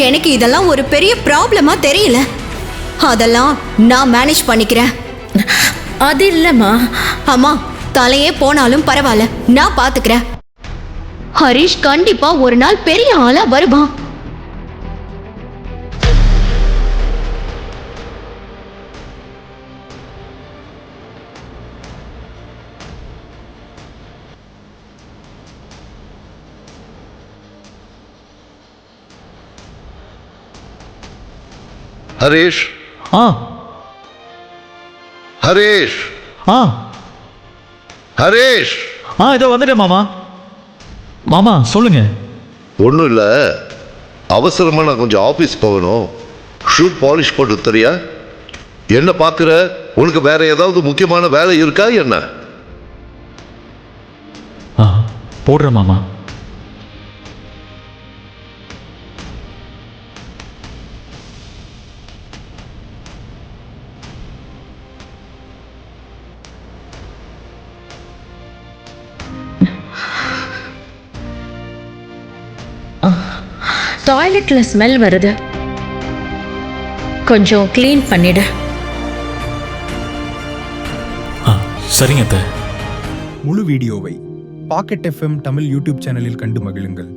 எனக்கு இதெல்லாம் ஒரு பெரிய ப்ராப்ளமா தெரியல. அதெல்லாம் நான் மேனேஜ் பண்ணிக்கிறேன். அது இல்லம்மா. அம்மா, தலையே போனாலும் பரவாயில்ல, நான் பாத்துக்கிறேன். ஹரிஷ் கண்டிப்பா ஒரு நாள் பெரிய ஆளா வருவான். ஹரீஷ், ஹரீஷ், ஹரீஷ். இதோ வந்துட்டேன் மாமா. மாமா சொல்லுங்க. ஒன்றும் இல்லை, அவசரமாக நான் கொஞ்சம் ஆஃபீஸ் போகணும். ஷூட் பாலிஷ் போட்டு தெரியா? என்ன பார்க்குற? உனக்கு வேற ஏதாவது முக்கியமான வேலை இருக்கா என்ன? போடுறேன் மாமா. டாய்லெட்ல ஸ்மெல் வருது, கொஞ்சம் க்ளீன் பண்ணிடு. சரிங்க அத்தை. முழு வீடியோவை பாக்கெட் FM தமிழ் யூடியூப் சேனலில் கண்டு மகிழுங்கள்.